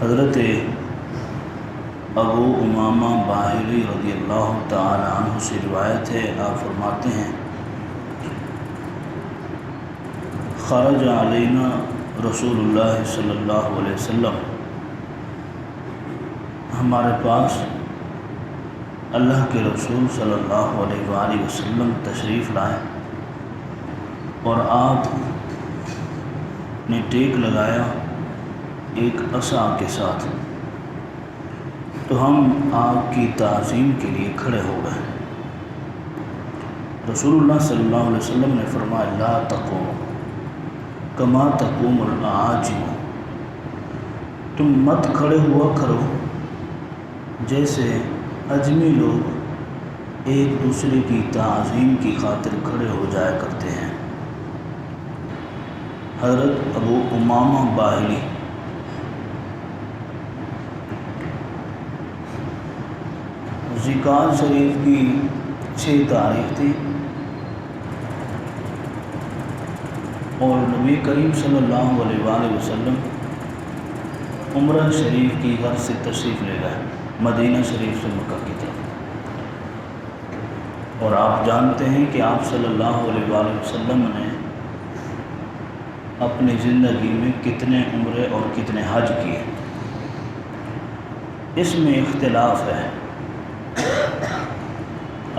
حضرت ابو امامہ باہلی رضی اللہ تعالی عنہ سے روایت ہے، آپ فرماتے ہیں خرج علینا رسول اللہ صلی اللہ علیہ وسلم، ہمارے پاس اللہ کے رسول صلی اللہ علیہ وآلہ وسلم تشریف لائے اور آپ نے ٹیک لگایا ایک عصا کے ساتھ، تو ہم آپ کی تعظیم کے لیے کھڑے ہو گئے۔ رسول اللہ صلی اللہ علیہ وسلم نے فرمایا لا تقوم کما تقوم الاعاجم، تم مت کھڑے ہوا کرو جیسے اجمی لوگ ایک دوسرے کی تعظیم کی خاطر کھڑے ہو جایا کرتے ہیں۔ حضرت ابو امامہ باہلی ذکار شریف کی 6 تاریخ تھی اور نبی کریم صلی اللہ علیہ وآلہ وسلم عمرہ شریف کی غرض سے تشریف لے گئے مدینہ شریف سے مکہ کی طرف، اور آپ جانتے ہیں کہ آپ صلی اللہ علیہ وآلہ وسلم نے اپنی زندگی میں کتنے عمرے اور کتنے حج کیے، اس میں اختلاف ہے۔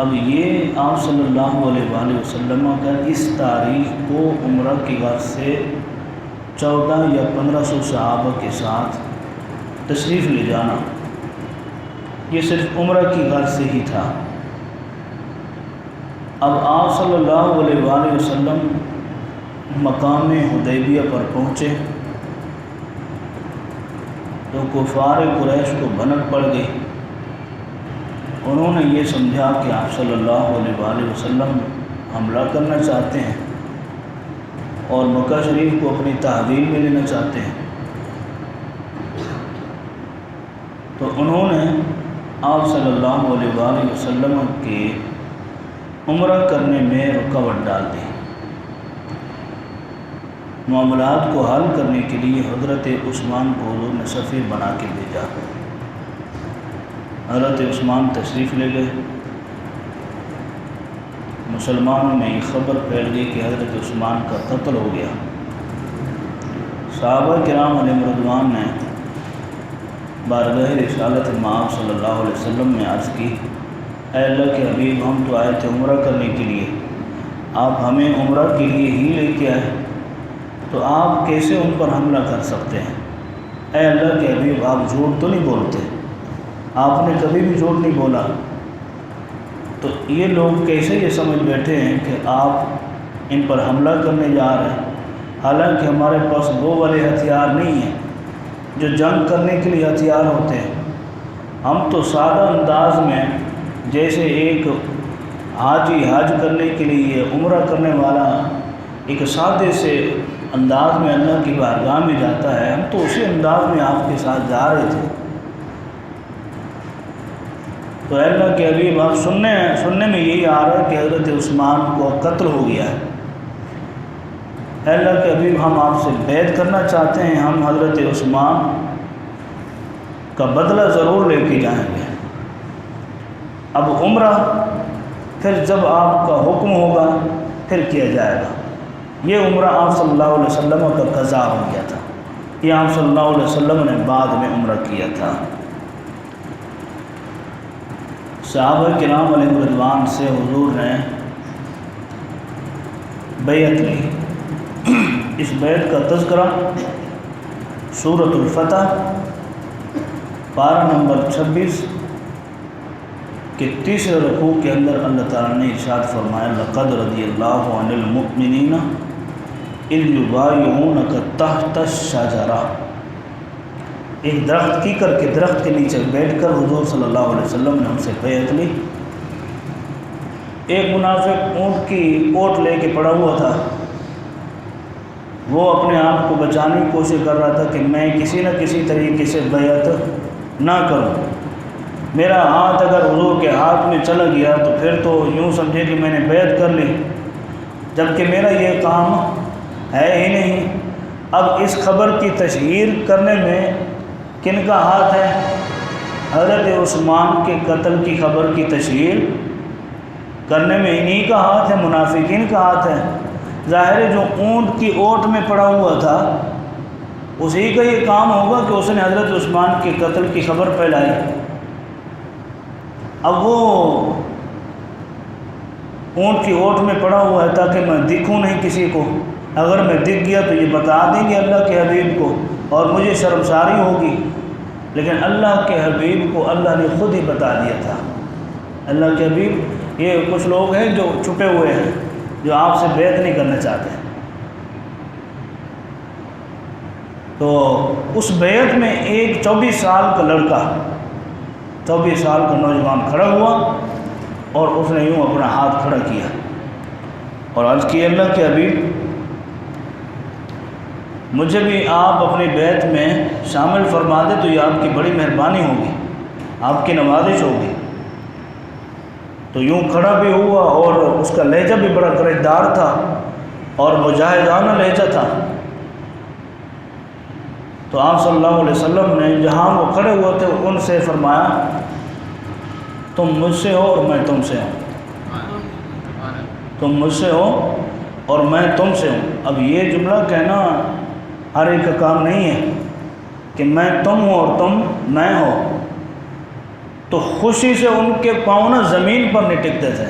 اب یہ آپ صلی اللہ علیہ وآلہ وسلم کا اس تاریخ کو عمرہ کی غرض سے 14 یا 1500 صحابہ کے ساتھ تشریف لے جانا، یہ صرف عمرہ کی غرض سے ہی تھا۔ اب آپ صلی اللہ علیہ وآلہ وسلم مقام حدیبیہ پر پہنچے تو کفار قریش کو بھنک پڑ گئی، انہوں نے یہ سمجھا کہ آپ صلی اللہ علیہ وآلہ وسلم حملہ کرنا چاہتے ہیں اور مکہ شریف کو اپنی تحویل میں لینا چاہتے ہیں، تو انہوں نے آپ صلی اللہ علیہ وآلہ وسلم کے عمرہ کرنے میں رکاوٹ ڈال دی۔ معاملات کو حل کرنے کے لیے حضرت عثمان کو حضور نے سفیر بنا کے بھیجا۔ حضرت عثمان تشریف لے گئے، مسلمانوں میں یہ خبر پھیل گئی کہ حضرت عثمان کا قتل ہو گیا۔ صحابہ کرام علیہ رضوان نے بارگاہ رسالت مآب صلی اللہ علیہ وسلم میں عرض کی، اے اللہ کے حبیب، ہم تو آئے تھے عمرہ کرنے کے لیے، آپ ہمیں عمرہ کے لیے ہی لے کے آئے، تو آپ کیسے ان پر حملہ کر سکتے ہیں؟ اے اللہ کے حبیب، آپ جھوٹ تو نہیں بولتے، آپ نے کبھی بھی جھوٹ نہیں بولا، تو یہ لوگ کیسے یہ سمجھ بیٹھے ہیں کہ آپ ان پر حملہ کرنے جا رہے ہیں، حالانکہ ہمارے پاس وہ والے ہتھیار نہیں ہیں جو جنگ کرنے کے لیے ہتھیار ہوتے ہیں، ہم تو سادہ انداز میں جیسے ایک حاجی حج کرنے کے لیے عمرہ کرنے والا ایک سادے سے انداز میں اللہ کی بارگاہ میں جاتا ہے، ہم تو اسی انداز میں آپ کے ساتھ جا رہے تھے۔ تو اللہ کے حبیب، آپ سننے میں یہی آ رہا ہے کہ حضرت عثمان کو قتل ہو گیا ہے۔ اللہ کے حبیب، ہم آپ سے بیعت کرنا چاہتے ہیں، ہم حضرت عثمان کا بدلہ ضرور لے کے جائیں گے۔ اب عمرہ پھر جب آپ کا حکم ہوگا پھر کیا جائے گا۔ یہ عمرہ آپ صلی اللہ علیہ وسلم کا قضا ہو گیا تھا، یہ آپ صلی اللہ علیہ وسلم نے بعد میں عمرہ کیا تھا۔ صحابہ کرام علیہ رضوان سے حضور نے بیعت لی۔ اس بیعت کا تذکرہ سورۃ الفتح پارہ نمبر 26 کے تیسرے رکوع کے اندر اللہ تعالیٰ نے ارشاد فرمایا لقد رضی اللہ عن المؤمنین اذ یبایعونک تحت الشجرہ۔ ایک درخت کی کر کے درخت کے نیچے بیٹھ کر حضور صلی اللہ علیہ وسلم نے ہم سے بیعت لی۔ ایک منافق اونٹ کی اوٹ لے کے پڑا ہوا تھا، وہ اپنے آپ کو بچانے کی کوشش کر رہا تھا کہ میں کسی نہ کسی طریقے سے بیعت نہ کروں، میرا ہاتھ اگر حضور کے ہاتھ میں چلا گیا تو پھر تو یوں سمجھے کہ میں نے بیعت کر لی، جبکہ میرا یہ کام ہے ہی نہیں۔ اب اس خبر کی تشہیر کرنے میں کن کا ہاتھ ہے؟ حضرت عثمان کے قتل کی خبر کی تشہیر کرنے میں انہی کا ہاتھ ہے، منافقین کا ہاتھ ہے۔ ظاہر ہے جو اونٹ کی اوٹ میں پڑا ہوا تھا اسی کا یہ کام ہوگا کہ اس نے حضرت عثمان کے قتل کی خبر پھیلائی۔ اب وہ اونٹ کی اوٹ میں پڑا ہوا ہے تاکہ میں دکھوں نہیں کسی کو، اگر میں دکھ گیا تو یہ بتا دیں گے اللہ کے حبیب کو اور مجھے شرمساری ہوگی، لیکن اللہ کے حبیب کو اللہ نے خود ہی بتا دیا تھا۔ اللہ کے حبیب، یہ کچھ لوگ ہیں جو چھپے ہوئے ہیں، جو آپ سے بیعت نہیں کرنا چاہتے، تو اس بیعت میں ایک 24 سال کا لڑکا، 24 سال کا نوجوان کھڑا ہوا اور اس نے یوں اپنا ہاتھ کھڑا کیا اور عرض کی اللہ کے حبیب مجھے بھی آپ اپنی بیعت میں شامل فرما دے تو یہ آپ کی بڑی مہربانی ہوگی، آپ کی نوازش ہوگی۔ تو یوں کھڑا بھی ہوا اور اس کا لہجہ بھی بڑا گرجدار تھا اور مجاہدانہ لہجہ تھا۔ تو آپ صلی اللہ علیہ وسلم نے جہاں وہ کھڑے ہوئے تھے ان سے فرمایا تم مجھ سے ہو اور میں تم سے ہوں، تم مجھ سے ہو اور میں تم سے ہوں۔ اب یہ جملہ کہنا ہر ایک کا کام نہیں ہے کہ میں تم ہوں اور تم میں ہو، تو خوشی سے ان کے پاؤں نہ زمین پر نہیں ٹکتے تھے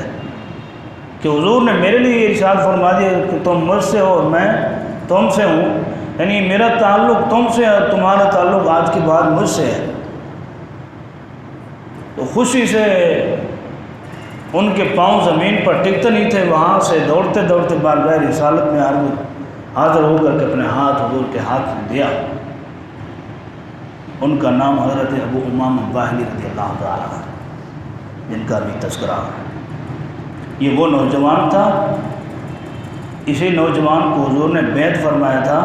کہ حضور نے میرے لیے یہ ارشاد فرما دیا کہ تم مجھ سے ہو اور میں تم سے ہوں، یعنی میرا تعلق تم سے ہے اور تمہارا تعلق آج کے بعد مجھ سے ہے۔ تو خوشی سے ان کے پاؤں زمین پر ٹکتے نہیں تھے، وہاں سے دوڑتے دوڑتے بارگاہ رسالت میں حاضر ہو کر کے اپنے ہاتھ حضور کے ہاتھ میں دیا۔ ان کا نام حضرت ابو امامہ باہلی رضی اللہ تعالیٰ عنہ، جن کا بھی تذکرہ ہے۔ یہ وہ نوجوان تھا، اسی نوجوان کو حضور نے بیعت فرمایا تھا،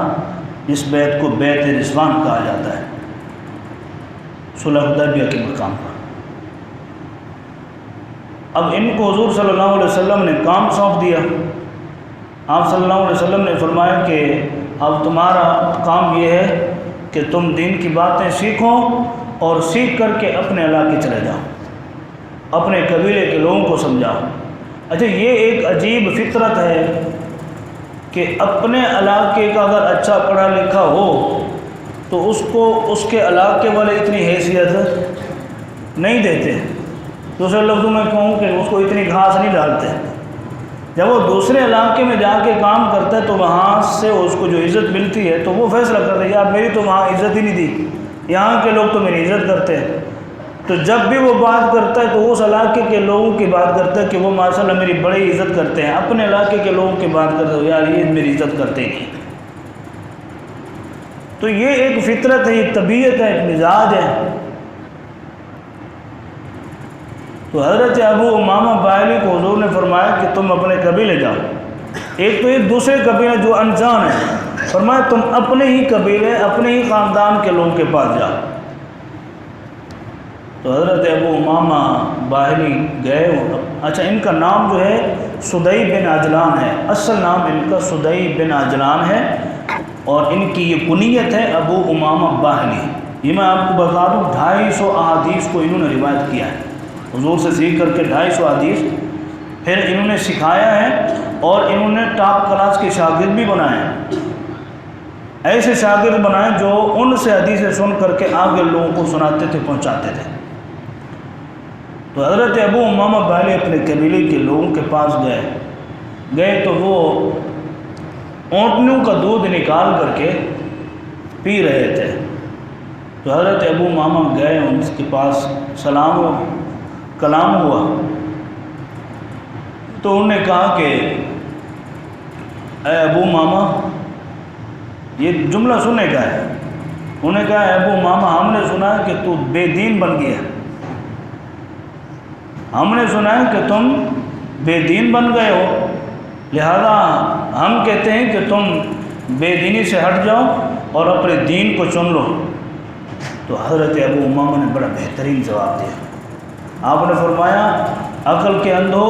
جس بیعت کو بیعت رضوان کہا جاتا ہے، صلح حدیبیہ کے مقام پر۔ اب ان کو حضور صلی اللہ علیہ وسلم نے کام سونپ دیا۔ آپ صلی اللہ علیہ وسلم نے فرمایا کہ اب تمہارا کام یہ ہے کہ تم دین کی باتیں سیکھو اور سیکھ کر کے اپنے علاقے چلے جاؤ، اپنے قبیلے کے لوگوں کو سمجھاؤ۔ اچھا، یہ ایک عجیب فطرت ہے کہ اپنے علاقے کا اگر اچھا پڑھا لکھا ہو تو اس کو اس کے علاقے والے اتنی حیثیت نہیں دیتے، دوسرے لفظوں میں کہوں کہ اس کو اتنی گھاس نہیں ڈالتے۔ جب وہ دوسرے علاقے میں جا کے کام کرتا ہے تو وہاں سے اس کو جو عزت ملتی ہے تو وہ فیصلہ کرتا ہے یار میری تو وہاں عزت ہی نہیں دی، یہاں کے لوگ تو میری عزت کرتے ہیں۔ تو جب بھی وہ بات کرتا ہے تو اس علاقے کے لوگوں کی بات کرتا ہے کہ وہ ماشاءاللہ میری بڑی عزت کرتے ہیں، اپنے علاقے کے لوگوں کی بات کرتا ہے یار یہ میری عزت کرتے ہی نہیں۔ تو یہ ایک فطرت ہے، ایک طبیعت ہے، ایک مزاج ہے۔ تو حضرت ابو امامہ باہلی کو حضور نے فرمایا کہ تم اپنے قبیلے جاؤ، ایک تو ایک دوسرے قبیلے جو انجان ہے، فرمایا تم اپنے ہی قبیلے اپنے ہی خاندان کے لوگوں کے پاس جاؤ۔ تو حضرت ابو امامہ باہلی گئے۔ اچھا، ان کا نام جو ہے سدی بن عجلان ہے، اصل نام ان کا سدی بن عجلان ہے اور ان کی یہ کنیت ہے ابو امامہ باہلی۔ یہ میں آپ کو بتا دوں 250 احادیث کو انہوں نے روایت کیا ہے، حضور سے سیکھ کر کے 250 حدیث پھر انہوں نے سکھایا ہے اور انہوں نے ٹاپ کلاس کے شاگرد بھی بنائے ہیں، ایسے شاگرد بنائے جو ان سے حدیثیں سن کر کے آگے لوگوں کو سناتے تھے، پہنچاتے تھے۔ تو حضرت ابو امامہ باہلی اپنے قبیلے کے لوگوں کے پاس گئے تو وہ اونٹنیوں کا دودھ نکال کر کے پی رہے تھے۔ تو حضرت ابو امامہ گئے، ان کے پاس سلام کلام ہوا تو انہوں نے کہا کہ اے ابو امامہ، یہ جملہ سننے کا ہے، انہوں نے کہا اے ابو امامہ ہم نے سنا ہے کہ تو بے دین بن گیا، ہم نے سنا ہے کہ تم بے دین بن گئے ہو، لہذا ہم کہتے ہیں کہ تم بے دینی سے ہٹ جاؤ اور اپنے دین کو چن لو۔ تو حضرت ابو امامہ نے بڑا بہترین جواب دیا۔ آپ نے فرمایا عقل کے اندھو،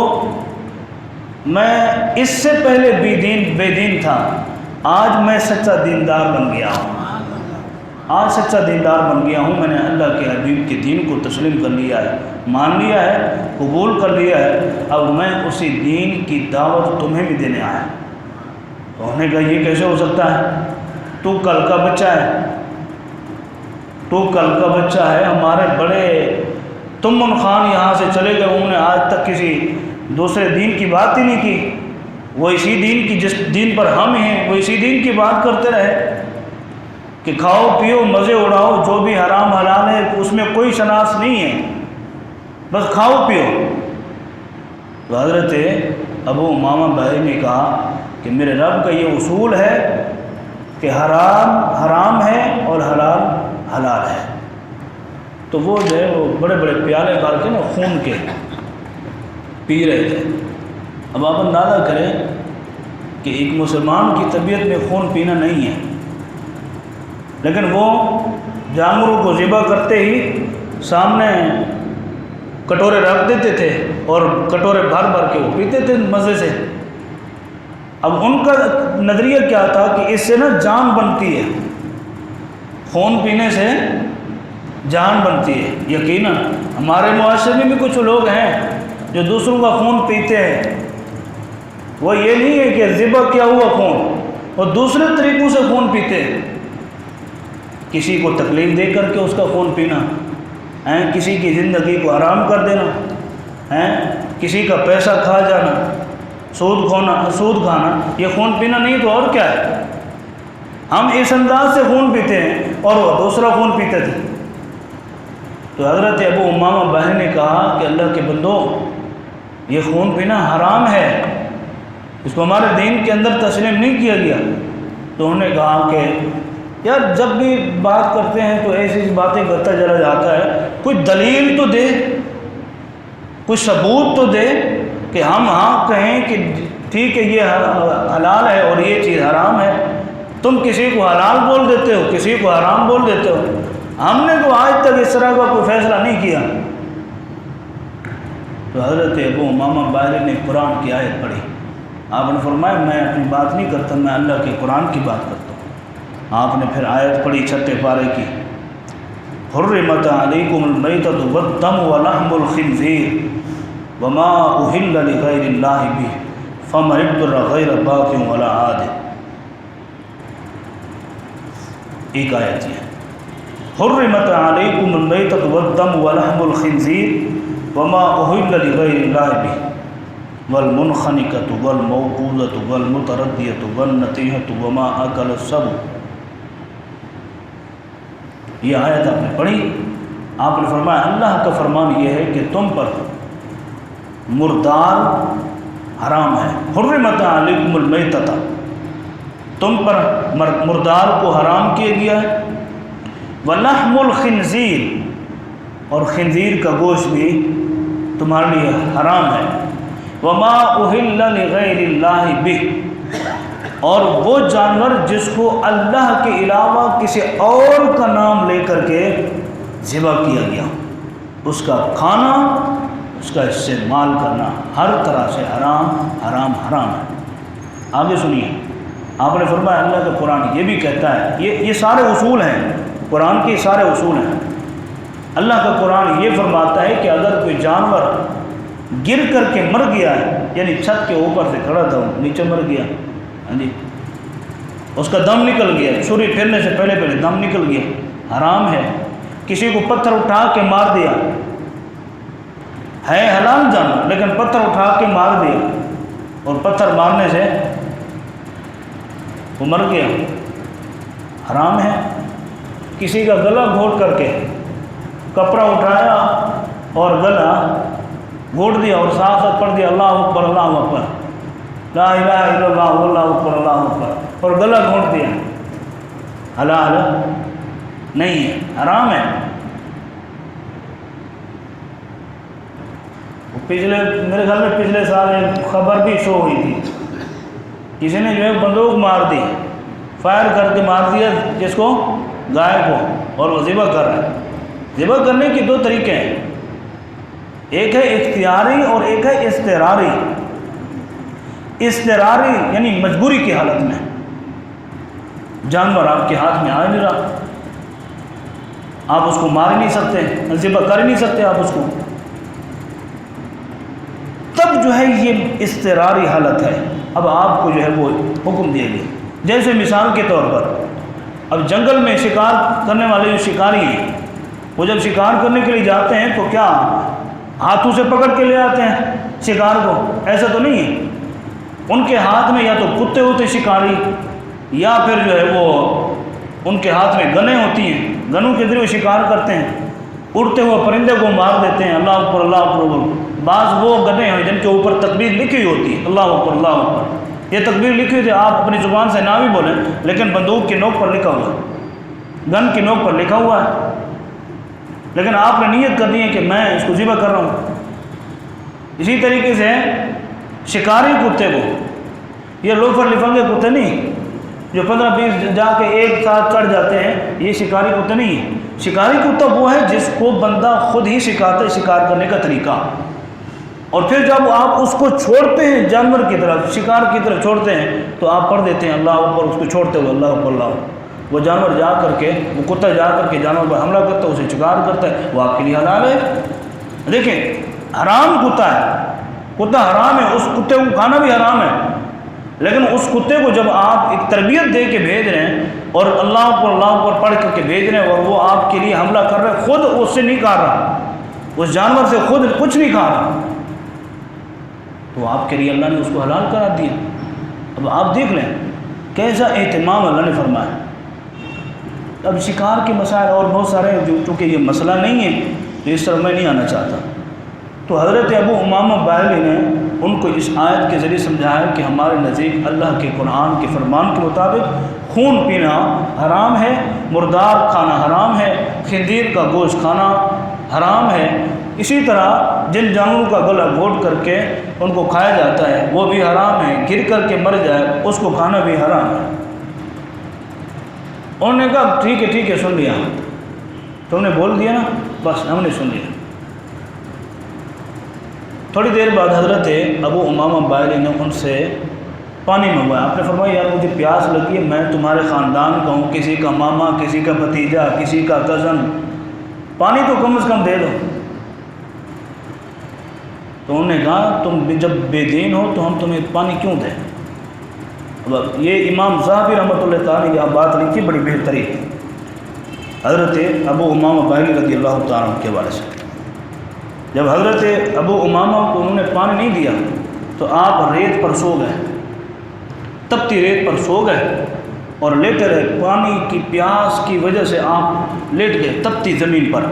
میں اس سے پہلے بے دین تھا، آج میں سچا دیندار بن گیا ہوں۔ آج سچا دیندار بن گیا ہوں، میں نے اللہ کے حبیب کے دین کو تسلیم کر لیا ہے، مان لیا ہے، قبول کر لیا ہے، اب میں اسی دین کی دعوت تمہیں بھی دینے آیا۔ تو انہوں نے کہا یہ کیسے ہو سکتا ہے؟ تو کل کا بچہ ہے، تو کل کا بچہ ہے، ہمارے بڑے تمن خان یہاں سے چلے گئے، انہوں نے آج تک کسی دوسرے دین کی بات ہی نہیں کی، وہ اسی دین کی جس دین پر ہم ہیں وہ اسی دین کی بات کرتے رہے کہ کھاؤ پیو مزے اڑاؤ، جو بھی حرام حلال ہے اس میں کوئی شناخت نہیں ہے، بس کھاؤ پیو۔ تو حضرت ابو امامہ باہلی نے کہا کہ میرے رب کا یہ اصول ہے کہ حرام حرام ہے اور حلال حلال ہے۔ تو وہ جو ہے وہ بڑے بڑے پیالے کر کے نا خون کے پی رہے تھے۔ اب آپ اندازہ کریں کہ ایک مسلمان کی طبیعت میں خون پینا نہیں ہے، لیکن وہ جانوروں کو ذبح کرتے ہی سامنے کٹورے رکھ دیتے تھے اور کٹورے بھر بھر کے وہ پیتے تھے مزے سے۔ اب ان کا نظریہ کیا تھا کہ اس سے نا جان بنتی ہے، خون پینے سے جان بنتی ہے۔ یقیناً ہمارے معاشرے میں بھی کچھ لوگ ہیں جو دوسروں کا خون پیتے ہیں، وہ یہ نہیں ہے کہ ذبح کیا ہوا خون، وہ دوسرے طریقوں سے خون پیتے ہیں، کسی کو تکلیف دے کر کے اس کا خون پینا، کسی کی زندگی کو حرام کر دینا، کسی کا پیسہ کھا جانا، سود کھانا، یہ خون پینا نہیں تو اور کیا ہے؟ ہم اس انداز سے خون پیتے ہیں اور وہ دوسرا خون پیتے تھے۔ تو حضرت ابو امامہ باہلی نے کہا کہ اللہ کے بندو، یہ خون پینا حرام ہے، اس کو ہمارے دین کے اندر تسلیم نہیں کیا گیا۔ تو انہوں نے کہا کہ یار جب بھی بات کرتے ہیں تو ایسی باتیں کرتا چلا جاتا ہے، کوئی دلیل تو دے، کوئی ثبوت تو دے کہ ہم ہاں کہیں کہ ٹھیک ہے یہ حلال ہے اور یہ چیز حرام ہے۔ تم کسی کو حلال بول دیتے ہو، کسی کو حرام بول دیتے ہو، ہم نے تو آج تک اس طرح کا کوئی فیصلہ نہیں کیا۔ تو حضرت ابو امامہ باہلی نے قرآن کی آیت پڑھی، آپ نے فرمایا میں اپنی بات نہیں کرتا، میں اللہ کے قرآن کی بات کرتا ہوں۔ آپ نے پھر آیت پڑھی 6 پارے کی، حرمت علیکم المیتۃ والدم ولحم الخنزیر وما اہل لغیر اللہ بہ فمن اضطر غیر باغ ولا عاد۔ ایک آیت یہ حرمت علیکم المیتۃ والدم ولحم الخنزیر وما اہل لغیر اللہ بہ والمنخنقۃ والموقوذۃ والمتردیۃ والنطیحۃ وما اکل السبع۔ یہ آیت آپ نے پڑھی، آپ نے فرمایا اللہ کا فرمان یہ ہے کہ تم پر مردار حرام ہے، حرمت علیکم المیتۃ، تم پر مردار کو حرام کیا گیا ہے، ولحم الخنزیر، اور خنزیر کا گوشت بھی تمہارے لیے حرام ہے، وما اہل لغیر اللہ بہ، اور وہ جانور جس کو اللہ کے علاوہ کسی اور کا نام لے کر کے ذبح کیا گیا، اس کا کھانا، اس کا استعمال کرنا ہر طرح سے حرام حرام حرام ہے۔ آگے سنیے، آپ نے فرمایا اللہ کا قرآن یہ بھی کہتا ہے، یہ سارے اصول ہیں، قرآن کے سارے اصول ہیں۔ اللہ کا قرآن یہ فرماتا ہے کہ اگر کوئی جانور گر کر کے مر گیا ہے، یعنی چھت کے اوپر سے کھڑا تھا نیچے مر گیا، ہاں جی، اس کا دم نکل گیا، چھری پھرنے سے پہلے دم نکل گیا، حرام ہے۔ کسی کو پتھر اٹھا کے مار دیا، ہے حلال جانور لیکن پتھر اٹھا کے مار دیا اور پتھر مارنے سے وہ مر گیا، حرام ہے۔ کسی کا گلا گھونٹ کر کے کپڑا اٹھایا اور گلا گھونٹ دیا اور ساتھ ساتھ پڑھ دیا اللہ اکبر اللہ اکبر، لا الہ الا اللہ اللہ اکبر اللہ اکبر، اور گلا گھونٹ دیا، حلال نہیں ہے، حرام ہے۔ میرے خیال میں پچھلے سال ایک خبر بھی شو ہوئی تھی، کسی نے جو ہے بندوق مار دی، فائر کر کے مار دیا جس کو، گائے کو، اور وہ ذبح کر رہا ہے۔ ذبح کرنے کے 2 طریقے ہیں، ایک ہے اختیاری اور ایک ہے اضطراری۔ اضطراری یعنی مجبوری کی حالت میں، جانور آپ کے ہاتھ میں آ نہیں رہا، آپ اس کو مار ہی نہیں سکتے، ذبح کر ہی نہیں سکتے آپ اس کو، تب جو ہے یہ اضطراری حالت ہے۔ اب آپ کو جو ہے وہ حکم دیا گیا، جیسے مثال کے طور پر اب جنگل میں شکار کرنے والے جو شکاری ہیں، وہ جب شکار کرنے کے لیے جاتے ہیں تو کیا ہاتھوں سے پکڑ کے لے آتے ہیں شکار کو؟ ایسا تو نہیں ہے، ان کے ہاتھ میں یا تو کتے ہوتے شکاری، یا پھر جو ہے وہ ان کے ہاتھ میں گنیں ہوتی ہیں، گنوں کے ذریعے وہ شکار کرتے ہیں، اڑتے ہوئے پرندے کو مار دیتے ہیں، اللہ اکبر اللہ اکبر۔ بعض وہ گنیں ہیں جن کے اوپر تکبیر لکھی ہوئی ہوتی ہے، اللہ اکبر اللہ اکبر، یہ تکبیر لکھی ہوئی تھی، آپ اپنی زبان سے نہ بھی بولیں لیکن بندوق کی نوک پر لکھا ہوا ہے، گن کی نوک پر لکھا ہوا ہے، لیکن آپ نے نیت کرنی ہے کہ میں اس کو ذبح کر رہا ہوں۔ اسی طریقے سے شکاری کتے کو، یہ لوفر لفنگے کتے نہیں جو 15-20 جا کے ایک ساتھ چڑھ جاتے ہیں، یہ شکاری کتے نہیں ہیں۔ شکاری کتا وہ ہے جس کو بندہ خود ہی سکھاتا ہے شکار کرنے کا طریقہ، اور پھر جب آپ اس کو چھوڑتے ہیں جانور کی طرف، شکار کی طرف چھوڑتے ہیں تو آپ پڑھ دیتے ہیں اللہ اکبر، اس کو چھوڑتے ہوئے اللہ اکبر اللہ اکبر۔ وہ جانور جا کر کے، وہ کتا جا کر کے جانور پر حملہ کرتا ہے، اسے شکار کرتا ہے، وہ آپ کے لیے حلال ہے۔ دیکھیں حرام کتا ہے، کتا حرام ہے، اس کتے کو کھانا بھی حرام ہے، لیکن اس کتے کو جب آپ ایک تربیت دے کے بھیج رہے ہیں اور اللہ پر پڑھ کر کے بھیج رہے ہیں، اور وہ آپ کے لیے حملہ کر رہے ہیں، خود اس سے نہیں کھا رہا، اس جانور سے خود کچھ نہیں کھا رہا، تو آپ کے لیے اللہ نے اس کو حلال کرا دیا۔ اب آپ دیکھ لیں کیسا اہتمام اللہ نے فرمایا۔ اب شکار کے مسائل اور بہت سارے ہیں، چونکہ یہ مسئلہ نہیں ہے تو اس طرح میں نہیں آنا چاہتا، تو حضرت ابو امامہ باہلی نے ان کو اس آیت کے ذریعے سمجھایا کہ ہمارے نزدیک اللہ کے قرآن کے فرمان کے مطابق خون پینا حرام ہے، مردار کھانا حرام ہے، خنزیر کا گوشت کھانا حرام ہے، اسی طرح جن جانوروں کا گلا گھونٹ کر کے ان کو کھایا جاتا ہے وہ بھی حرام ہے، گر کر کے مر جائے اس کو کھانا بھی حرام ہے۔ انہوں نے کہا ٹھیک ہے سن لیا، تم نے بول دیا نا، بس ہم نے سن لیا۔ تھوڑی دیر بعد حضرت ابو امامہ باہلی نے ان سے پانی منگوایا۔ آپ نے فرمایا یار مجھے پیاس لگی ہے، میں تمہارے خاندان کا ہوں، کسی کا ماما، کسی کا بھتیجا، کسی کا کزن، پانی تو کم از کم دے دو۔ تو انہوں نے کہا تم جب بے دین ہو تو ہم تمہیں پانی کیوں دیں؟ اب یہ امام ذہبی رحمۃ اللہ تعالیٰ نے یہ بات لکھی بڑی بہترین، حضرت ابو امامہ باہلی رضی اللہ تعالیٰ عنہ کے حوالے سے۔ جب حضرت ابو امامہ کو انہوں نے پانی نہیں دیا تو آپ ریت پر سو گئے، تپتی ریت پر سو گئے اور لیٹے رہے، پانی کی پیاس کی وجہ سے آپ لیٹ گئے تپتی زمین پر۔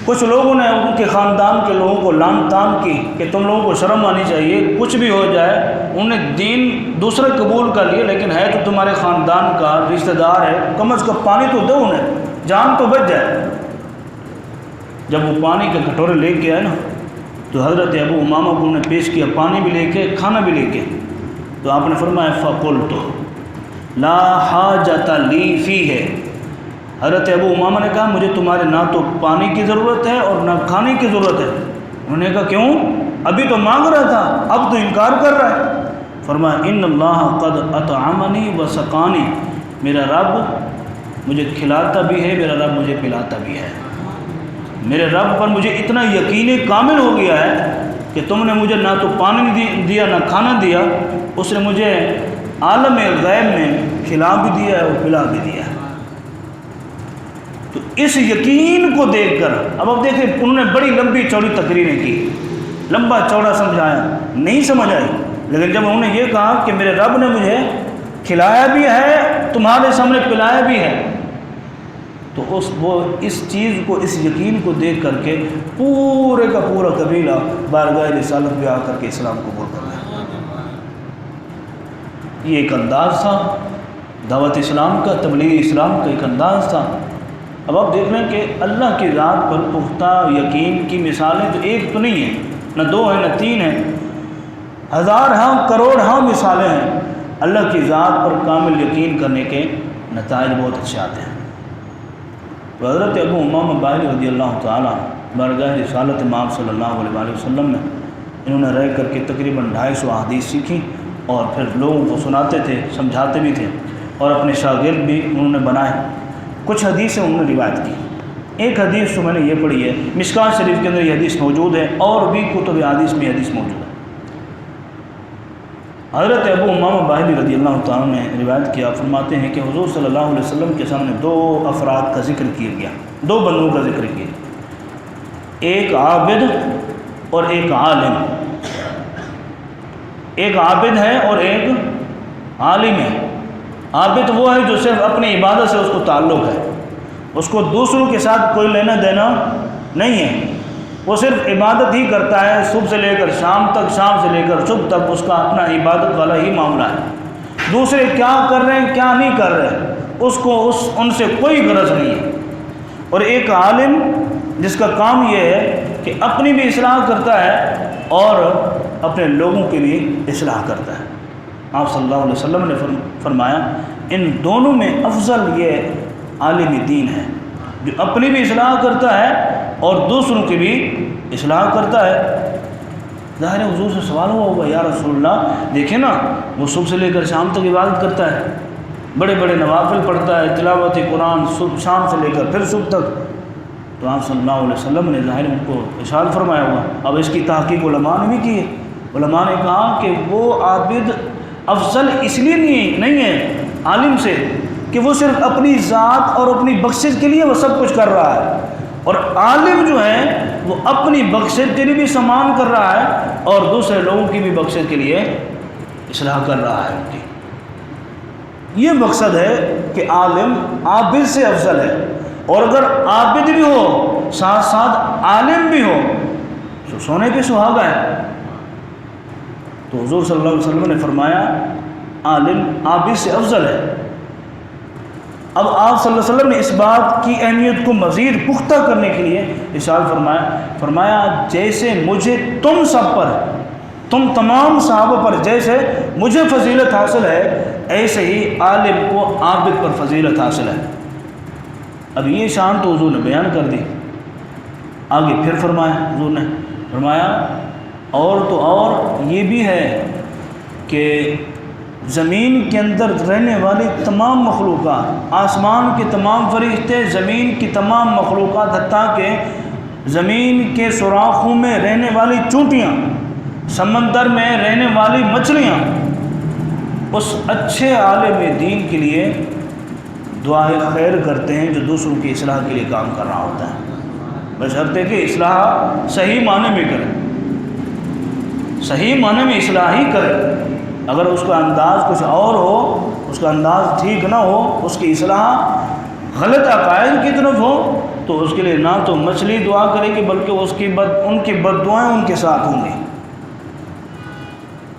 کچھ لوگوں نے ان کے خاندان کے لوگوں کو لان تان کی کہ تم لوگوں کو شرم آنی چاہیے، کچھ بھی ہو جائے، انہوں نے دین دوسرے قبول کر لیے لیکن ہے تو تمہارے خاندان کا رشتہ دار ہے، کم از کم پانی تو دو انہیں، جان تو بچ جائے۔ جب وہ پانی کے کٹورے لے کے آئے نا تو حضرت ابو امامہ کو انہوں نے پیش کیا، پانی بھی لے کے کھانا بھی لے کے، تو آپ نے فرمایا فَقُلْتُ لَا حَاجَةَ لِي فِيهِ۔ حضرت ابو امامہ نے کہا مجھے تمہارے نہ تو پانی کی ضرورت ہے اور نہ کھانے کی ضرورت ہے۔ انہوں نے کہا کیوں؟ ابھی تو مانگ رہا تھا، اب تو انکار کر رہا ہے۔ فرمایا ان اللہ قد اطعمنی وسقانی، میرا رب مجھے کھلاتا بھی ہے، میرا رب مجھے پلاتا بھی ہے، میرے رب پر مجھے اتنا یقین کامل ہو گیا ہے کہ تم نے مجھے نہ تو پانی دیا نہ کھانا دیا، اس نے مجھے عالم غیب میں کھلا بھی دیا ہے اور پلا بھی دیا ہے۔ تو اس یقین کو دیکھ کر اب دیکھیں انہوں نے بڑی لمبی چوڑی تقریریں کی، لمبا چوڑا سمجھایا، نہیں سمجھ آئی، لیکن جب انہوں نے یہ کہا کہ میرے رب نے مجھے کھلایا بھی ہے، تمہارے سامنے پلایا بھی ہے، تو وہ اس چیز کو، اس یقین کو دیکھ کر کے پورے کا پورا قبیلہ بارگاہ رسالت میں آ کر کے اسلام قبول کر گیا۔ یہ ایک انداز تھا دعوت اسلام کا، تبلیغ اسلام کا ایک انداز تھا۔ اب آپ دیکھ رہے ہیں کہ اللہ کی ذات پر پختہ یقین کی مثالیں تو ایک تو نہیں ہیں، نہ دو ہیں، نہ تین ہیں، ہزار ہاں کروڑ ہاں مثالیں ہیں۔ اللہ کی ذات پر کامل یقین کرنے کے نتائج بہت اچھے آتے ہیں۔ تو حضرت ابو امامہ باہلی رضی اللہ تعالیٰ بارگاہ رسالت مآب صلی اللہ علیہ وآلہ وسلم میں انہوں نے رہ کر کے تقریباً 250 احادیث سیکھی اور پھر لوگوں کو سناتے تھے، سمجھاتے بھی تھے، اور اپنے شاگرد بھی انہوں نے بنائے۔ کچھ حدیثیں انہوں نے روایت کی. ایک حدیث تو میں نے یہ پڑھی ہے، مشکوٰۃ شریف کے اندر یہ حدیث موجود ہے، اور بھی کتب حدیث میں حدیث موجود ہے. حضرت ابو امامہ باہلی رضی اللہ تعالیٰ نے روایت کیا، فرماتے ہیں کہ حضور صلی اللہ علیہ وسلم کے سامنے دو افراد کا ذکر کیا گیا، دو بندوں کا ذکر کیا، ایک عابد اور ایک عالم. ایک عابد ہے اور ایک عالم ہے. عابد وہ ہے جو صرف اپنی عبادت سے اس کو تعلق ہے، اس کو دوسروں کے ساتھ کوئی لینا دینا نہیں ہے، وہ صرف عبادت ہی کرتا ہے صبح سے لے کر شام تک، شام سے لے کر صبح تک اس کا اپنا عبادت والا ہی معاملہ ہے. دوسرے کیا کر رہے ہیں کیا نہیں کر رہے اس کو ان سے کوئی غرض نہیں ہے. اور ایک عالم جس کا کام یہ ہے کہ اپنی بھی اصلاح کرتا ہے اور اپنے لوگوں کے بھی اصلاح کرتا ہے. آپ صلی اللہ علیہ وسلم نے فرمایا ان دونوں میں افضل یہ عالم دین ہے جو اپنی بھی اصلاح کرتا ہے اور دوسروں کی بھی اصلاح کرتا ہے. ظاہر حضور سے سوال ہوا ہوگا، یا رسول اللہ دیکھیں نا وہ صبح سے لے کر شام تک عبادت کرتا ہے، بڑے بڑے نوافل پڑھتا ہے، تلاوت قرآن صبح شام سے لے کر پھر صبح تک. تو آپ صلی اللہ علیہ وسلم نے ظاہر ان کو ارشاد فرمایا ہوگا. اب اس کی تحقیق علماء نے بھی کی ہے. علماء نے کہا کہ وہ عابد افضل اس لیے نہیں ہے عالم سے کہ وہ صرف اپنی ذات اور اپنی بخشش کے لیے وہ سب کچھ کر رہا ہے، اور عالم جو ہے وہ اپنی بخشش کے لیے بھی سامان کر رہا ہے اور دوسرے لوگوں کی بھی بخشش کے لیے اصلاح کر رہا ہے. ان کی یہ مقصد ہے کہ عالم عابد سے افضل ہے، اور اگر عابد بھی ہو ساتھ ساتھ عالم بھی ہو تو سونے پہ سہاگا ہے. تو حضور صلی اللہ علیہ وسلم نے فرمایا عالم عابد سے افضل ہے. اب آپ صلی اللہ علیہ وسلم نے اس بات کی اہمیت کو مزید پختہ کرنے کے لیے ارشاد فرمایا جیسے مجھے تم سب پر، تم تمام صحابہ پر جیسے مجھے فضیلت حاصل ہے ایسے ہی عالم کو عابد پر فضیلت حاصل ہے. اب یہ شان تو حضور نے بیان کر دی. آگے پھر فرمایا حضور نے فرمایا اور یہ بھی ہے کہ زمین کے اندر رہنے والی تمام مخلوقات، آسمان کے تمام فرشتے، زمین کی تمام مخلوقات، حتیٰ کہ زمین کے سوراخوں میں رہنے والی چونٹیاں، سمندر میں رہنے والی مچھلیاں اس اچھے عالم دین کے لیے دعائے خیر کرتے ہیں جو دوسروں کی اصلاح کے لیے کام کر رہا ہوتا ہے، بشرطے کہ اصلاح صحیح معنی میں کرے، صحیح معنی میں اصلاح ہی کرے. اگر اس کا انداز کچھ اور ہو، اس کا انداز ٹھیک نہ ہو، اس کی اصلاح غلط عقائد کی طرف ہو، تو اس کے لیے نہ تو مچھلی دعا کرے گی بلکہ ان کی بد دعائیں ان کے ساتھ ہوں گی.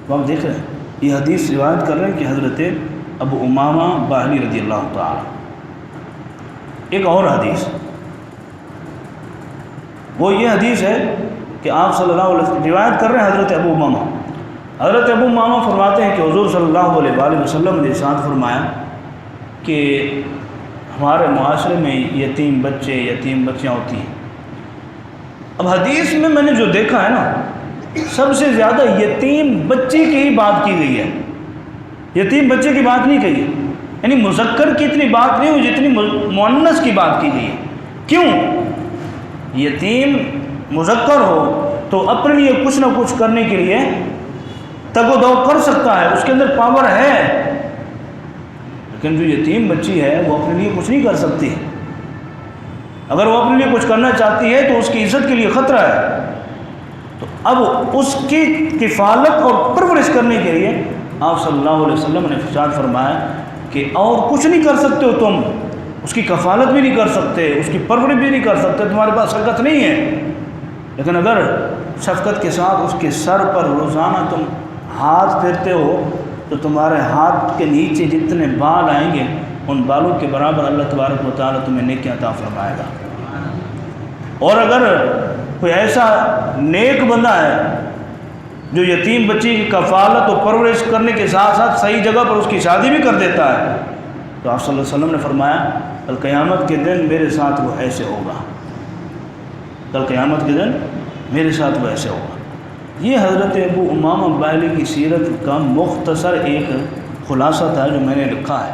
تو آپ دیکھ رہے ہیں یہ حدیث روایت کر رہے ہیں کہ حضرت ابو امامہ باہلی رضی اللہ تعالی. ایک اور حدیث وہ یہ حدیث ہے کہ آپ صلی اللہ علیہ وسلم روایت کر رہے ہیں حضرت ابو امامہ فرماتے ہیں کہ حضور صلی اللہ علیہ وآلہ وسلم نے ارشاد فرمایا کہ ہمارے معاشرے میں یتیم بچے یتیم بچیاں ہوتی ہیں. اب حدیث میں نے جو دیکھا ہے نا سب سے زیادہ یتیم بچی کی ہی بات کی گئی ہے، یتیم بچے کی بات نہیں کہی ہے. یعنی مذکر کی اتنی بات نہیں ہوئی جتنی مؤنث کی بات کی گئی ہے. کیوں؟ یتیم مذکر ہو تو اپنے لیے کچھ نہ کچھ کرنے کے لیے تگ و دو کر سکتا ہے، اس کے اندر پاور ہے، لیکن جو یتیم بچی ہے وہ اپنے لیے کچھ نہیں کر سکتی. اگر وہ اپنے لیے کچھ کرنا چاہتی ہے تو اس کی عزت کے لیے خطرہ ہے. تو اب اس کی کفالت اور پرورش کرنے کے لیے آپ صلی اللہ علیہ وسلم نے ارشاد فرمایا کہ اور کچھ نہیں کر سکتے ہو تم، اس کی کفالت بھی نہیں کر سکتے، اس کی پرورش بھی نہیں کر سکتے، تمہارے پاس شفقت نہیں ہے، لیکن اگر شفقت کے ساتھ اس کے سر پر روزانہ تم ہاتھ پھیرتے ہو تو تمہارے ہاتھ کے نیچے جتنے بال آئیں گے ان بالوں کے برابر اللہ تبارک و تعالیٰ تمہیں نیکی عطا فرمائے گا. اور اگر کوئی ایسا نیک بندہ ہے جو یتیم بچی کی کفالت و پرورش کرنے کے ساتھ ساتھ صحیح جگہ پر اس کی شادی بھی کر دیتا ہے تو آپ صلی اللہ علیہ وسلم نے فرمایا کل قیامت کے دن میرے ساتھ وہ ایسے ہوگا، کل قیامت کے دن میرے ساتھ وہ ایسے ہوگا. یہ حضرت ابو امامہ باہلی کی سیرت کا مختصر ایک خلاصہ تھا جو میں نے لکھا ہے.